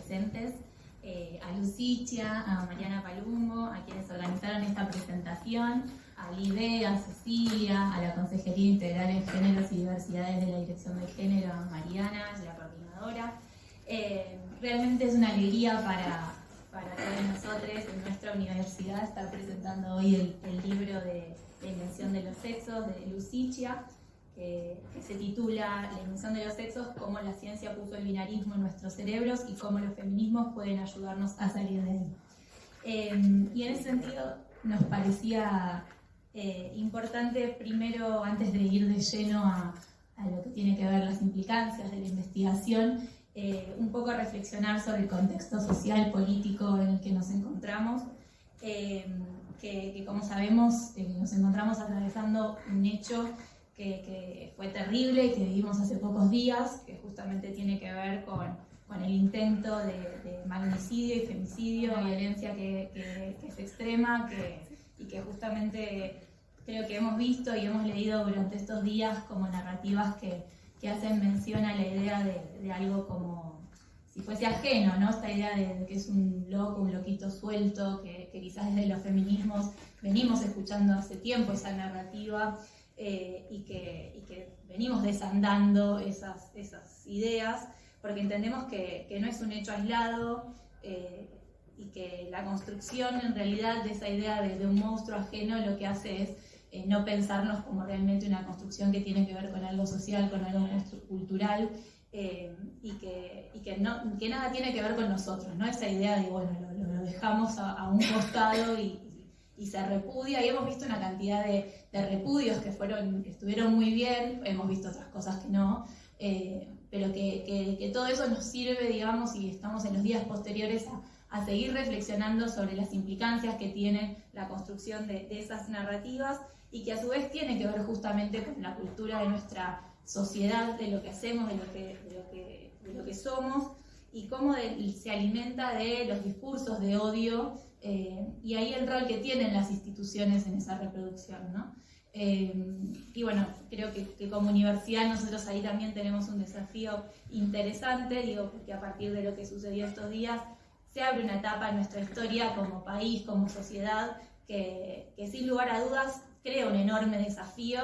presentes, a Lucicia, a Mariana Palumbo, a quienes organizaron esta presentación, a Libe, a Cecilia, a la Consejería Integral en Géneros y Diversidades de la Dirección de Género, a Mariana, la coordinadora. Realmente es una alegría para todos nosotros en nuestra universidad estar presentando hoy el libro de La Invención de los Sexos de Lucicia, que se titula La Invención de los Sexos, cómo la ciencia puso el binarismo en nuestros cerebros y cómo los feminismos pueden ayudarnos a salir de ahí. Y en ese sentido nos parecía importante, primero, antes de ir de lleno a lo que tiene que ver las implicancias de la investigación, un poco reflexionar sobre el contexto social, político en el que nos encontramos, que como sabemos nos encontramos atravesando un hecho que fue terrible y que vivimos hace pocos días, que justamente tiene que ver con el intento de magnicidio y femicidio, violencia que es extrema y que justamente creo que hemos visto y hemos leído durante estos días como narrativas que hacen mención a la idea de algo como si fuese ajeno, ¿no? Esta idea de que es un loco, un loquito suelto, que quizás desde los feminismos venimos escuchando hace tiempo esa narrativa y que venimos desandando esas ideas, porque entendemos que no es un hecho aislado y que la construcción en realidad de esa idea de un monstruo ajeno lo que hace es no pensarnos como realmente una construcción que tiene que ver con algo social, con algo cultural, y que nada tiene que ver con nosotros, ¿no? Esa idea de, bueno, lo dejamos a un costado y se repudia, y hemos visto una cantidad de repudios que estuvieron muy bien, hemos visto otras cosas que no, pero que todo eso nos sirve, digamos, y estamos en los días posteriores a seguir reflexionando sobre las implicancias que tiene la construcción de esas narrativas, y que a su vez tiene que ver justamente con la cultura de nuestra sociedad, de lo que hacemos, de lo que somos, y cómo se alimenta de los discursos de odio, y ahí el rol que tienen las instituciones en esa reproducción, ¿no? Y bueno, creo que como universidad nosotros ahí también tenemos un desafío interesante, digo, porque a partir de lo que sucedió estos días se abre una etapa en nuestra historia como país, como sociedad, que sin lugar a dudas crea un enorme desafío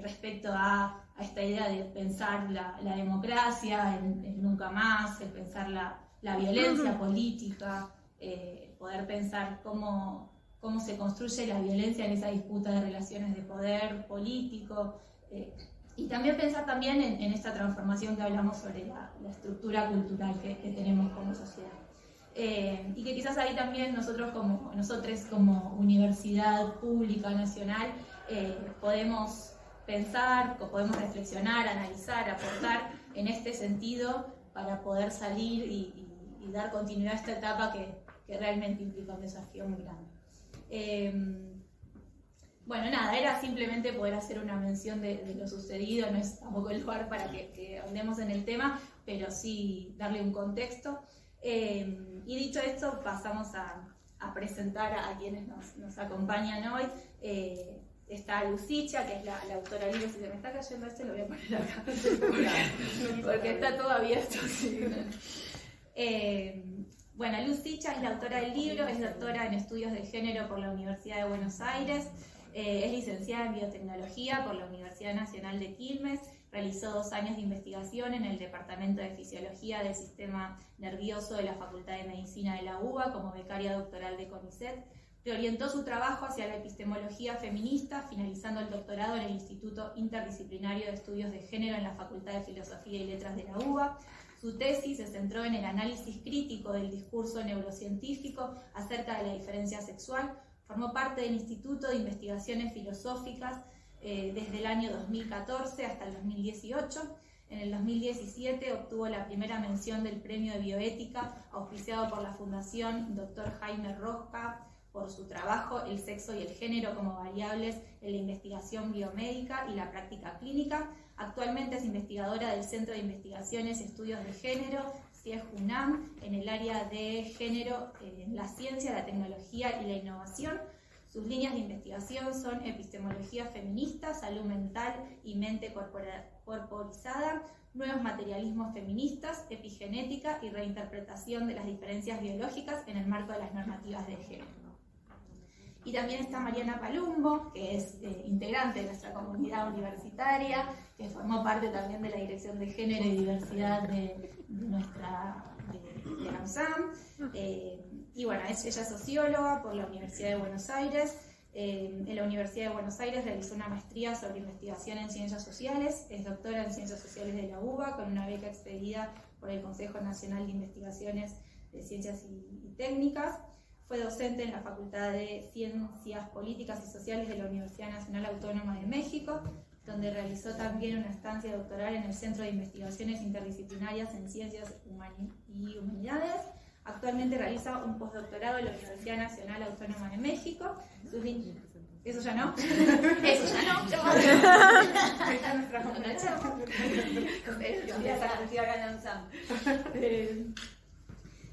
respecto a esta idea de pensar la democracia, el nunca más, el pensar la violencia política, poder pensar cómo se construye la violencia en esa disputa de relaciones de poder político, y también pensar también en esta transformación que hablamos sobre la estructura cultural que tenemos como sociedad. Y que quizás ahí también nosotros como universidad pública nacional podemos pensar, podemos reflexionar, analizar, aportar en este sentido para poder salir y dar continuidad a esta etapa que realmente implica un desafío muy grande. Bueno, nada, era simplemente poder hacer una mención de lo sucedido, no es tampoco el lugar para que ahondemos en el tema, pero sí darle un contexto. Y dicho esto, pasamos a presentar a quienes nos acompañan hoy. Está Lucicia, que es la autora del libro. Si se me está cayendo lo voy a poner acá, porque está todo abierto. Sí. Bueno, Lucicia es la autora del libro, es doctora en estudios de género por la Universidad de Buenos Aires, es licenciada en biotecnología por la Universidad Nacional de Quilmes, realizó 2 años de investigación en el Departamento de Fisiología del Sistema Nervioso de la Facultad de Medicina de la UBA como becaria doctoral de CONICET. Reorientó su trabajo hacia la epistemología feminista, finalizando el doctorado en el Instituto Interdisciplinario de Estudios de Género en la Facultad de Filosofía y Letras de la UBA. Su tesis se centró en el análisis crítico del discurso neurocientífico acerca de la diferencia sexual. Formó parte del Instituto de Investigaciones Filosóficas desde el año 2014 hasta el 2018. En el 2017 obtuvo la primera mención del Premio de Bioética, auspiciado por la Fundación Dr. Jaime Roca, por su trabajo El sexo y el género como variables en la investigación biomédica y la práctica clínica. Actualmente es investigadora del Centro de Investigaciones y Estudios de Género, CIEG-UNAM, en el área de género en la ciencia, la tecnología y la innovación. Sus líneas de investigación son epistemología feminista, salud mental y mente corporizada, nuevos materialismos feministas, epigenética y reinterpretación de las diferencias biológicas en el marco de las normativas de género. Y también está Mariana Palumbo, que es integrante de nuestra comunidad universitaria, que formó parte también de la Dirección de Género y Diversidad de la USAM. Y bueno, ella es socióloga por la Universidad de Buenos Aires. En la Universidad de Buenos Aires realizó una maestría sobre investigación en ciencias sociales, es doctora en ciencias sociales de la UBA, con una beca expedida por el Consejo Nacional de Investigaciones de Ciencias y Técnicas. Fue docente en la Facultad de Ciencias Políticas y Sociales de la Universidad Nacional Autónoma de México, donde realizó también una estancia doctoral en el Centro de Investigaciones Interdisciplinarias en Ciencias y Humanidades. Actualmente realiza un postdoctorado en la Universidad Nacional Autónoma de México. ¿Eso ya no? Eso ya no. Esta es nuestra comunidad.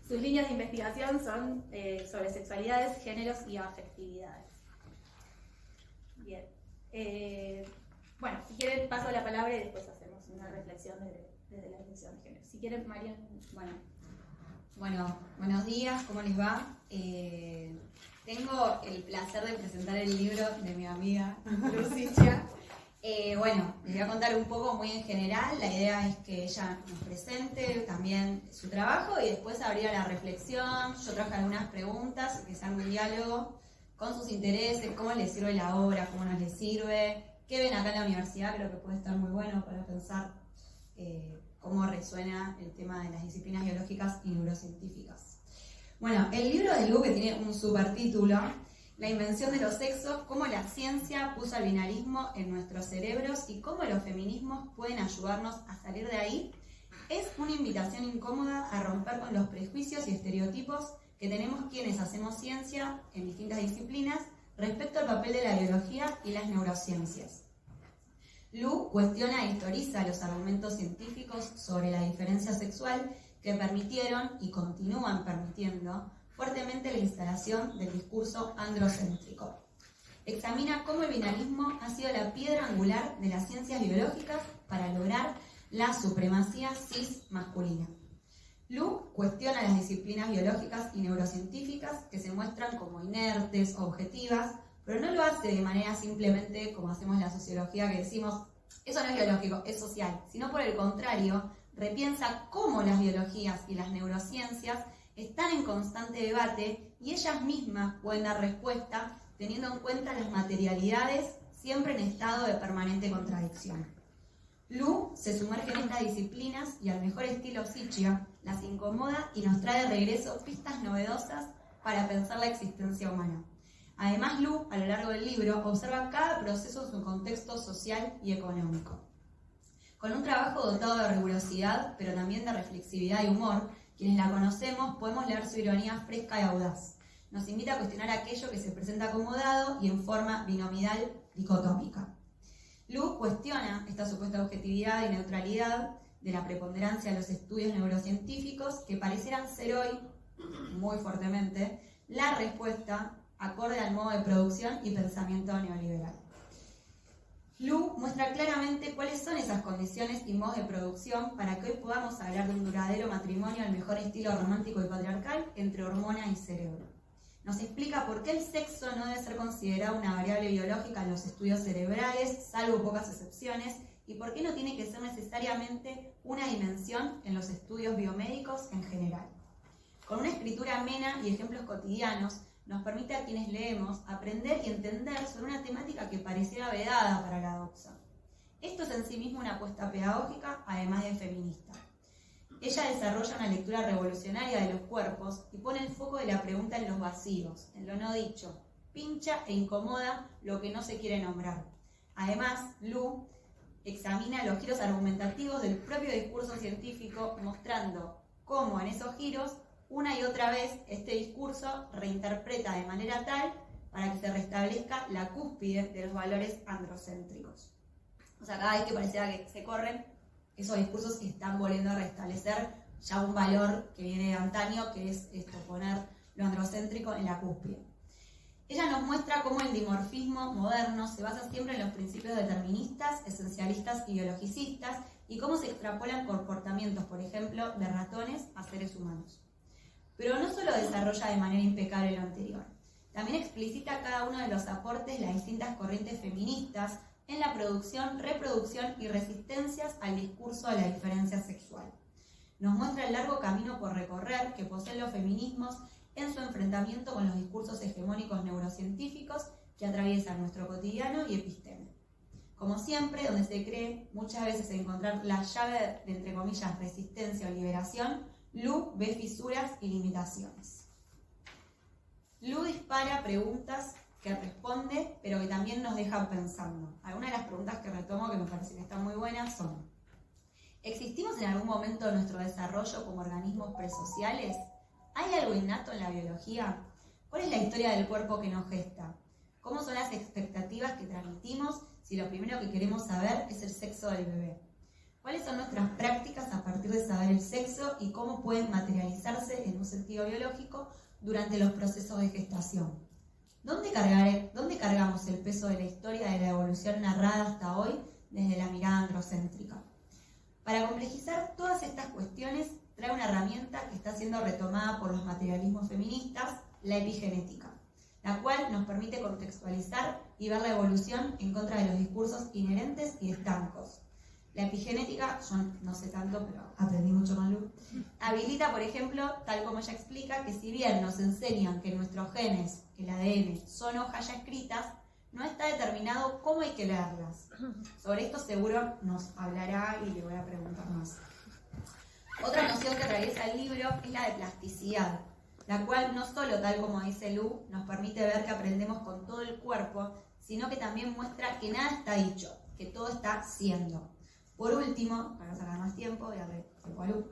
Sus líneas de investigación son sobre sexualidades, géneros y afectividades. Bien. Bueno, si quieren paso la palabra y después hacemos una reflexión desde la dirección de género. Si quieren, María. Bueno, buenos días, ¿cómo les va? Tengo el placer de presentar el libro de mi amiga Lucicia. Bueno, les voy a contar un poco muy en general. La idea es que ella nos presente también su trabajo y después abrir a la reflexión. Yo traje algunas preguntas que sean un diálogo con sus intereses, cómo les sirve la obra, cómo nos les sirve, qué ven acá en la universidad. Creo que puede estar muy bueno para pensar cómo resuena el tema de las disciplinas biológicas y neurocientíficas. Bueno, el libro de Lu, que tiene un supertítulo, La invención de los sexos, cómo la ciencia puso al binarismo en nuestros cerebros y cómo los feminismos pueden ayudarnos a salir de ahí, es una invitación incómoda a romper con los prejuicios y estereotipos que tenemos quienes hacemos ciencia en distintas disciplinas respecto al papel de la biología y las neurociencias. Lu cuestiona e historiza los argumentos científicos sobre la diferencia sexual que permitieron y continúan permitiendo fuertemente la instalación del discurso androcéntrico. Examina cómo el binarismo ha sido la piedra angular de las ciencias biológicas para lograr la supremacía cis masculina. Lu cuestiona las disciplinas biológicas y neurocientíficas que se muestran como inertes o objetivas, pero no lo hace de manera simplemente como hacemos en la sociología, que decimos, eso no es biológico, es social, sino por el contrario, repiensa cómo las biologías y las neurociencias están en constante debate y ellas mismas pueden dar respuesta teniendo en cuenta las materialidades siempre en estado de permanente contradicción. Lu se sumerge en estas disciplinas y al mejor estilo Sichia las incomoda y nos trae de regreso pistas novedosas para pensar la existencia humana. Además, Lu, a lo largo del libro, observa cada proceso en su contexto social y económico. Con un trabajo dotado de rigurosidad, pero también de reflexividad y humor, quienes la conocemos podemos leer su ironía fresca y audaz. Nos invita a cuestionar aquello que se presenta acomodado y en forma binomial dicotómica. Lu cuestiona esta supuesta objetividad y neutralidad de la preponderancia de los estudios neurocientíficos que parecieran ser hoy, muy fuertemente, la respuesta acorde al modo de producción y pensamiento neoliberal. Lu muestra claramente cuáles son esas condiciones y modos de producción para que hoy podamos hablar de un duradero matrimonio al mejor estilo romántico y patriarcal entre hormona y cerebro. Nos explica por qué el sexo no debe ser considerado una variable biológica en los estudios cerebrales, salvo pocas excepciones, y por qué no tiene que ser necesariamente una dimensión en los estudios biomédicos en general. Con una escritura amena y ejemplos cotidianos, nos permite a quienes leemos aprender y entender sobre una temática que pareciera vedada para la doxa. Esto es en sí mismo una apuesta pedagógica, además de feminista. Ella desarrolla una lectura revolucionaria de los cuerpos y pone el foco de la pregunta en los vacíos, en lo no dicho, pincha e incomoda lo que no se quiere nombrar. Además, Lu examina los giros argumentativos del propio discurso científico, mostrando cómo en esos giros una y otra vez este discurso reinterpreta de manera tal para que se restablezca la cúspide de los valores androcéntricos. O sea, cada vez que pareciera que se corren, esos discursos están volviendo a restablecer ya un valor que viene de antaño, que es esto, poner lo androcéntrico en la cúspide. Ella nos muestra cómo el dimorfismo moderno se basa siempre en los principios deterministas, esencialistas y biologicistas, y cómo se extrapolan comportamientos, por ejemplo, de ratones a seres humanos. Pero no solo desarrolla de manera impecable lo anterior, también explicita cada uno de los aportes de las distintas corrientes feministas en la producción, reproducción y resistencias al discurso de la diferencia sexual. Nos muestra el largo camino por recorrer que poseen los feminismos en su enfrentamiento con los discursos hegemónicos neurocientíficos que atraviesan nuestro cotidiano y episteme. Como siempre, donde se cree muchas veces encontrar la llave de, entre comillas, resistencia o liberación, Lu ve fisuras y limitaciones. Lu dispara preguntas que responde, pero que también nos dejan pensando. Algunas de las preguntas que retomo, que me parece que están muy buenas, son: ¿existimos en algún momento de nuestro desarrollo como organismos presociales? ¿Hay algo innato en la biología? ¿Cuál es la historia del cuerpo que nos gesta? ¿Cómo son las expectativas que transmitimos si lo primero que queremos saber es el sexo del bebé? ¿Cuáles son nuestras prácticas a partir de saber el sexo y cómo pueden materializarse en un sentido biológico durante los procesos de gestación? ¿Dónde cargamos el peso de la historia de la evolución narrada hasta hoy desde la mirada androcéntrica? Para complejizar todas estas cuestiones, trae una herramienta que está siendo retomada por los materialismos feministas, la epigenética, la cual nos permite contextualizar y ver la evolución en contra de los discursos inherentes y estancos. La epigenética, yo no sé tanto, pero aprendí mucho con Lu, habilita, por ejemplo, tal como ella explica, que si bien nos enseñan que nuestros genes, el ADN, son hojas ya escritas, no está determinado cómo hay que leerlas. Sobre esto seguro nos hablará y le voy a preguntar más. Otra noción que atraviesa el libro es la de plasticidad, la cual no solo, tal como dice Lu, nos permite ver que aprendemos con todo el cuerpo, sino que también muestra que nada está dicho, que todo está siendo. Por último, para no sacar más tiempo, voy a darle tiempo a Lu.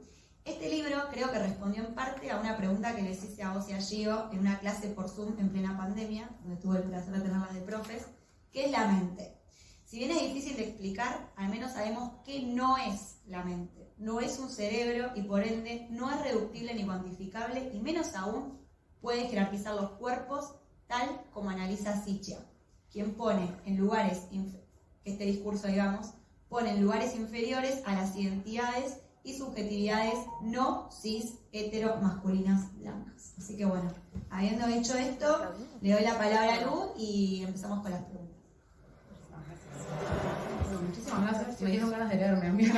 Este libro creo que respondió en parte a una pregunta que les hice a vos y a Gio en una clase por Zoom en plena pandemia, donde tuve el placer de tenerlas de profes, que es la mente. Si bien es difícil de explicar, al menos sabemos que no es la mente. No es un cerebro y por ende no es reductible ni cuantificable y menos aún puede jerarquizar los cuerpos tal como analiza Sichia, quien pone en lugares, este discurso digamos, pone en lugares inferiores a las identidades y subjetividades no cis hetero masculinas blancas. Así que bueno, habiendo dicho esto, le doy la palabra a Lu y empezamos con las preguntas. Muchísimas gracias, me dieron ganas de leerme, amiga.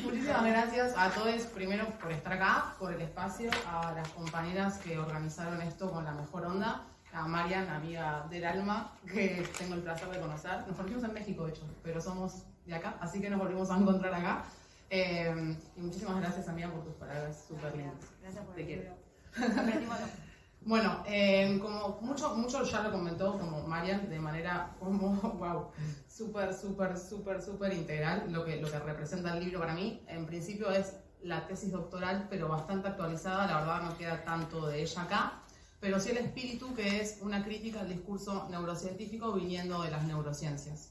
Muchísimas gracias a todos, primero por estar acá, por el espacio, a las compañeras que organizaron esto con la mejor onda, a Marian, amiga del alma, que tengo el placer de conocer. Nos conocimos en México, de hecho, pero somos de acá, así que nos volvimos a encontrar acá. Y muchísimas gracias, amiga, por tus palabras súper lindas. Gracias por Te el quiero. libro. Bueno, como mucho ya lo comentó como Marian, de manera como, wow, súper integral, lo que representa el libro para mí. En principio es la tesis doctoral, pero bastante actualizada, la verdad no queda tanto de ella acá, pero sí el espíritu, que es una crítica al discurso neurocientífico viniendo de las neurociencias.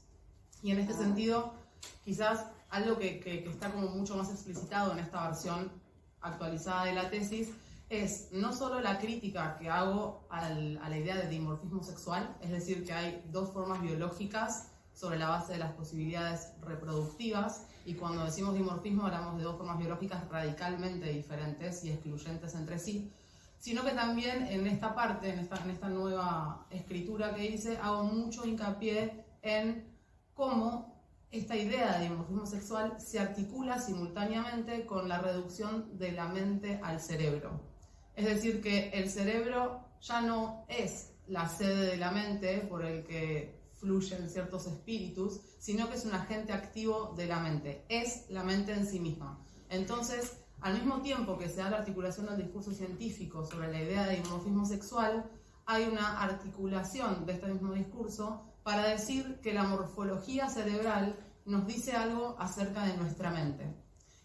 Y en este sentido, quizás algo que está como mucho más explicitado en esta versión actualizada de la tesis, es no solo la crítica que hago a la idea de dimorfismo sexual, es decir, que hay dos formas biológicas sobre la base de las posibilidades reproductivas, y cuando decimos dimorfismo hablamos de dos formas biológicas radicalmente diferentes y excluyentes entre sí, sino que también en esta parte, en esta nueva escritura que hice, hago mucho hincapié en cómo esta idea de dimorfismo sexual se articula simultáneamente con la reducción de la mente al cerebro. Es decir, que el cerebro ya no es la sede de la mente por el que fluyen ciertos espíritus, sino que es un agente activo de la mente, es la mente en sí misma. Entonces, al mismo tiempo que se da la articulación del discurso científico sobre la idea de dimorfismo sexual, hay una articulación de este mismo discurso para decir que la morfología cerebral nos dice algo acerca de nuestra mente.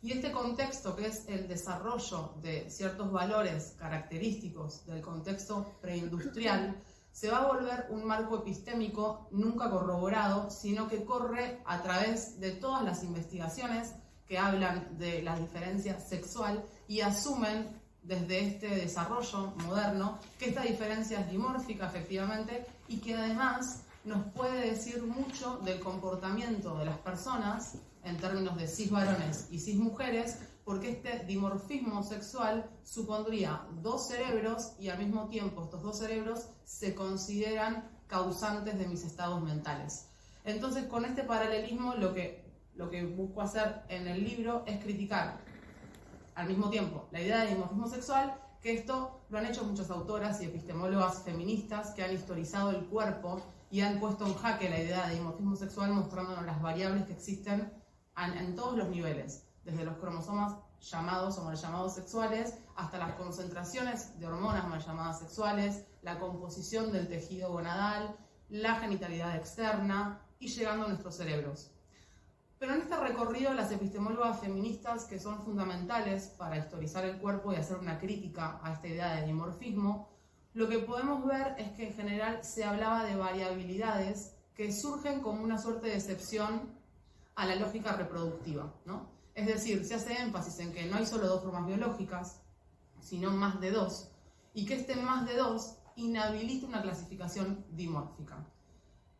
Y este contexto, que es el desarrollo de ciertos valores característicos del contexto preindustrial, se va a volver un marco epistémico nunca corroborado, sino que corre a través de todas las investigaciones que hablan de la diferencia sexual y asumen desde este desarrollo moderno que esta diferencia es dimórfica efectivamente y que además nos puede decir mucho del comportamiento de las personas en términos de cis varones y cis mujeres, porque este dimorfismo sexual supondría dos cerebros y al mismo tiempo estos dos cerebros se consideran causantes de mis estados mentales. Entonces, con este paralelismo lo que busco hacer en el libro es criticar al mismo tiempo la idea de dimorfismo sexual, que esto lo han hecho muchas autoras y epistemólogas feministas que han historizado el cuerpo y han puesto en jaque la idea de dimorfismo sexual, mostrándonos las variables que existen en todos los niveles, desde los cromosomas llamados o mal llamados sexuales, hasta las concentraciones de hormonas mal llamadas sexuales, la composición del tejido gonadal, la genitalidad externa y llegando a nuestros cerebros. Pero en este recorrido las epistemólogas feministas, que son fundamentales para historizar el cuerpo y hacer una crítica a esta idea de dimorfismo, lo que podemos ver es que en general se hablaba de variabilidades que surgen como una suerte de excepción a la lógica reproductiva, ¿no? Es decir, se hace énfasis en que no hay solo dos formas biológicas, sino más de dos, y que este más de dos inhabilita una clasificación dimórfica.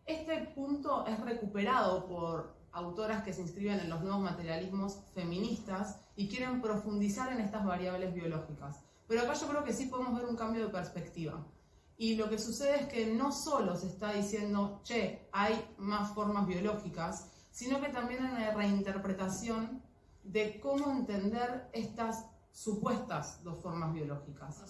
Este punto es recuperado por autoras que se inscriben en los nuevos materialismos feministas y quieren profundizar en estas variables biológicas. Pero acá yo creo que sí podemos ver un cambio de perspectiva. Y lo que sucede es que no solo se está diciendo, che, hay más formas biológicas, sino que también hay una reinterpretación de cómo entender estas supuestas dos formas biológicas.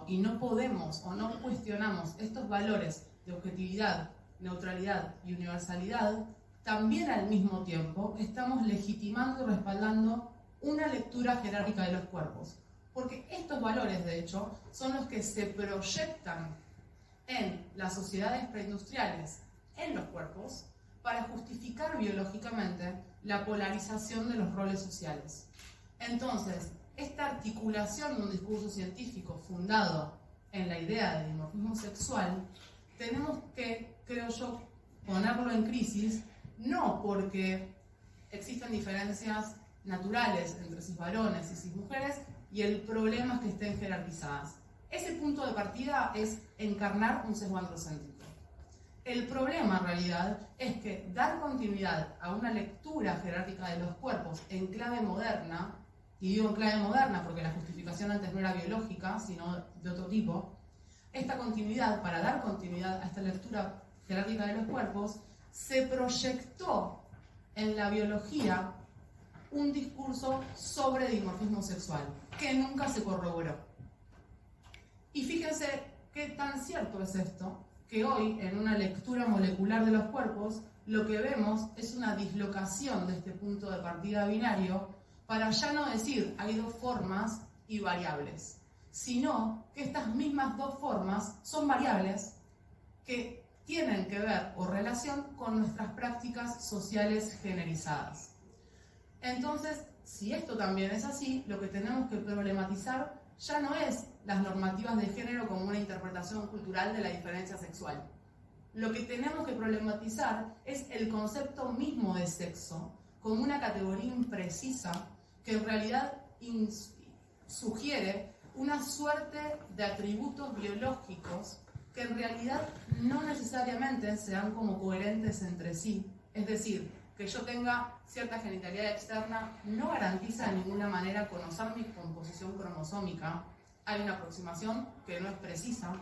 Y no podemos o no cuestionamos estos valores de objetividad, neutralidad y universalidad, también al mismo tiempo estamos legitimando y respaldando una lectura jerárquica de los cuerpos. Porque estos valores, de hecho, son los que se proyectan en las sociedades preindustriales, en los cuerpos, para justificar biológicamente la polarización de los roles sociales. Entonces, esta articulación de un discurso científico fundado en la idea de dimorfismo sexual, tenemos que, creo yo, ponerlo en crisis, no porque existen diferencias naturales entre cis varones y cis mujeres y el problema es que estén jerarquizadas. Ese punto de partida es encarnar un sesgo androcéntrico. El problema, en realidad, es que dar continuidad a una lectura jerárquica de los cuerpos en clave moderna, y digo en clave moderna porque la justificación antes no era biológica, sino de otro tipo, esta continuidad, para dar continuidad a esta lectura jerárquica de los cuerpos, se proyectó en la biología un discurso sobre dimorfismo sexual, que nunca se corroboró. Y fíjense qué tan cierto es esto, que hoy, en una lectura molecular de los cuerpos, lo que vemos es una dislocación de este punto de partida binario para ya no decir hay dos formas y variables, sino que estas mismas dos formas son variables que tienen que ver o relación con nuestras prácticas sociales generizadas. Entonces, si esto también es así, lo que tenemos que problematizar ya no es las normativas de género como una interpretación cultural de la diferencia sexual. Lo que tenemos que problematizar es el concepto mismo de sexo como una categoría imprecisa que en realidad sugiere una suerte de atributos biológicos que en realidad no necesariamente sean como coherentes entre sí. Es decir, que yo tenga cierta genitalidad externa no garantiza de ninguna manera conocer mi composición cromosómica. Hay una aproximación que no es precisa.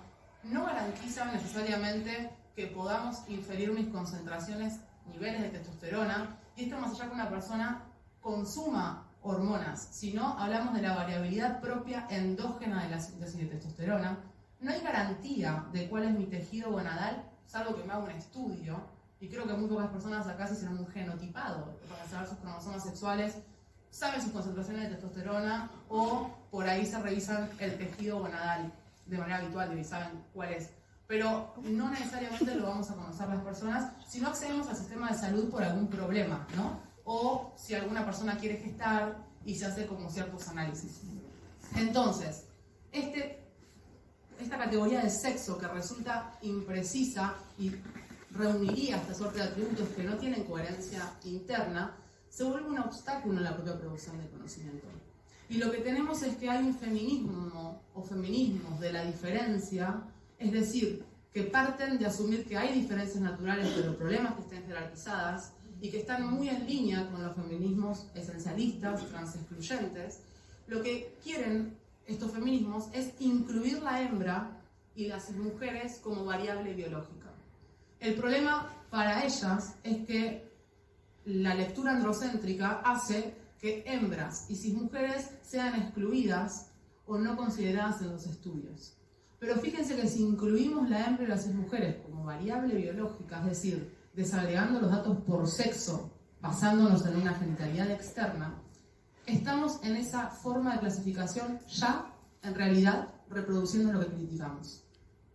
No garantiza necesariamente que podamos inferir mis concentraciones, niveles de testosterona, y esto más allá que una persona consuma hormonas, sino hablamos de la variabilidad propia endógena de la síntesis de testosterona. No hay garantía de cuál es mi tejido gonadal, salvo que me haga un estudio, y creo que muy pocas personas acá se hicieron un genotipado para saber sus cromosomas sexuales, saben sus concentraciones de testosterona, o por ahí se revisan el tejido gonadal de manera habitual y saben cuál es. Pero no necesariamente lo vamos a conocer las personas si no accedemos al sistema de salud por algún problema, ¿no? O si alguna persona quiere gestar y se hace como ciertos análisis. Entonces, esta categoría de sexo que resulta imprecisa y reuniría esta suerte de atributos que no tienen coherencia interna, se vuelve un obstáculo en la propia producción de conocimiento. Y lo que tenemos es que hay un feminismo o feminismos de la diferencia, es decir, que parten de asumir que hay diferencias naturales, pero problemas que estén jerarquizadas, y que están muy en línea con los feminismos esencialistas, transexcluyentes. Lo que quieren estos feminismos es incluir la hembra y las mujeres como variable biológica. El problema para ellas es que la lectura androcéntrica hace que hembras y cismujeres sean excluidas o no consideradas en los estudios. Pero fíjense que si incluimos la hembra y las cismujeres como variable biológica, es decir, desagregando los datos por sexo, basándonos en una genitalidad externa, estamos en esa forma de clasificación ya, en realidad, reproduciendo lo que criticamos.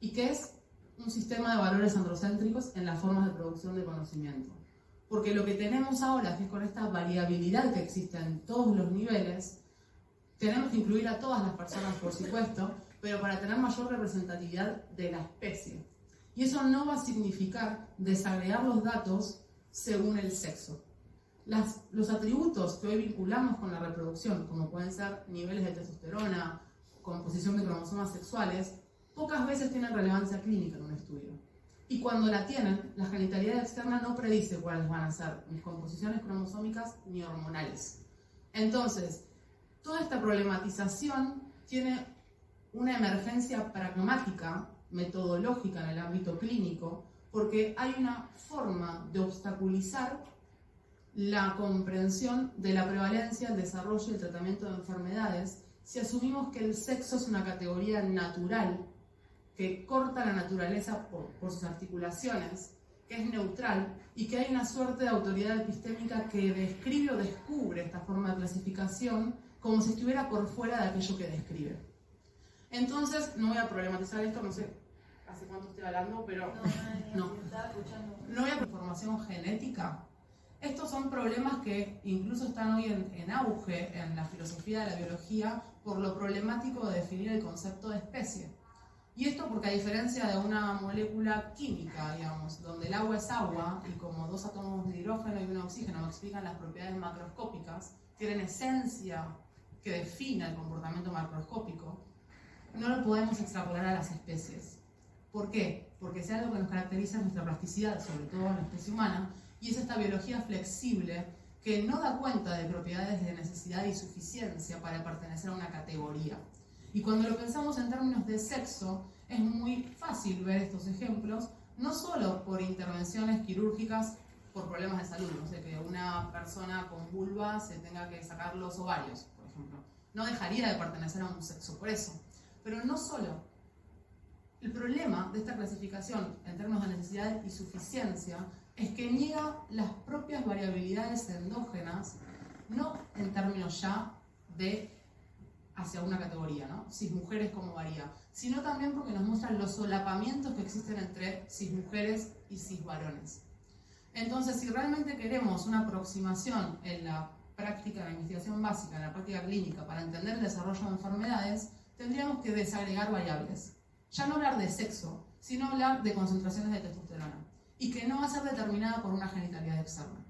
Y que es un sistema de valores androcéntricos en las formas de producción de conocimiento. Porque lo que tenemos ahora es que con esta variabilidad que existe en todos los niveles, tenemos que incluir a todas las personas, por supuesto, pero para tener mayor representatividad de la especie. Y eso no va a significar desagregar los datos según el sexo. Los atributos que hoy vinculamos con la reproducción, como pueden ser niveles de testosterona, composición de cromosomas sexuales, pocas veces tienen relevancia clínica en un estudio. Y cuando la tienen, la genitalidad externa no predice cuáles van a ser ni composiciones cromosómicas ni hormonales. Entonces, toda esta problematización tiene una emergencia pragmática, metodológica en el ámbito clínico, porque hay una forma de obstaculizar la comprensión de la prevalencia, el desarrollo y el tratamiento de enfermedades si asumimos que el sexo es una categoría natural que corta la naturaleza por sus articulaciones, que es neutral y que hay una suerte de autoridad epistémica que describe o descubre esta forma de clasificación como si estuviera por fuera de aquello que describe. Entonces, no voy a problematizar esto, no sé hace cuánto estoy hablando, pero no voy a información genética. Estos son problemas que incluso están hoy en auge en la filosofía de la biología por lo problemático de definir el concepto de especie. Y esto porque a diferencia de una molécula química, digamos, donde el agua es agua y como dos átomos de hidrógeno y un oxígeno explican las propiedades macroscópicas, tienen esencia que define el comportamiento macroscópico, no lo podemos extrapolar a las especies. ¿Por qué? Porque si algo que nos caracteriza es nuestra plasticidad, sobre todo en la especie humana, y es esta biología flexible que no da cuenta de propiedades de necesidad y suficiencia para pertenecer a una categoría. Y cuando lo pensamos en términos de sexo, es muy fácil ver estos ejemplos, no solo por intervenciones quirúrgicas por problemas de salud, no sé, que una persona con vulva se tenga que sacar los ovarios, por ejemplo. No dejaría de pertenecer a un sexo por eso. Pero no solo. El problema de esta clasificación en términos de necesidad y suficiencia es que niega las propias variabilidades endógenas, no en términos ya de hacia una categoría, ¿no? Cismujeres como varía, sino también porque nos muestran los solapamientos que existen entre cismujeres y cisvarones. Entonces, si realmente queremos una aproximación en la práctica de la investigación básica, en la práctica clínica, para entender el desarrollo de enfermedades, tendríamos que desagregar variables. Ya no hablar de sexo, sino hablar de concentraciones de testosterona, y que no va a ser determinada por una genitalidad externa.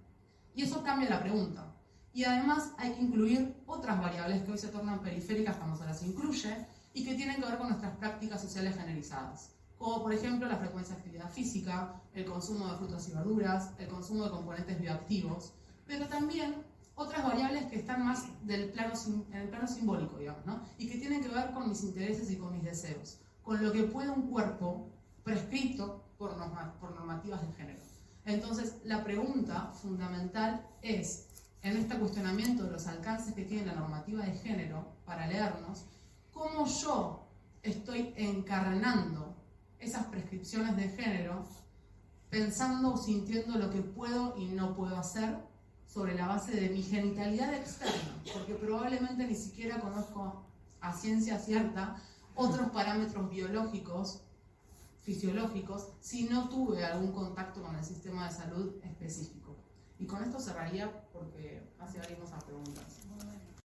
Y eso cambia la pregunta. Y además hay que incluir otras variables que hoy se tornan periféricas cuando se las incluye y que tienen que ver con nuestras prácticas sociales generalizadas, como por ejemplo la frecuencia de actividad física, el consumo de frutas y verduras, el consumo de componentes bioactivos, pero también otras variables que están más en el plano simbólico, digamos, ¿no? Y que tienen que ver con mis intereses y con mis deseos, con lo que puede un cuerpo prescrito por normativas de género. Entonces, la pregunta fundamental es, en este cuestionamiento de los alcances que tiene la normativa de género para leernos, cómo yo estoy encarnando esas prescripciones de género pensando o sintiendo lo que puedo y no puedo hacer sobre la base de mi genitalidad externa, porque probablemente ni siquiera conozco a ciencia cierta otros parámetros biológicos, fisiológicos, si no tuve algún contacto con el sistema de salud específico. Y con esto cerraría porque así abrimos a preguntas.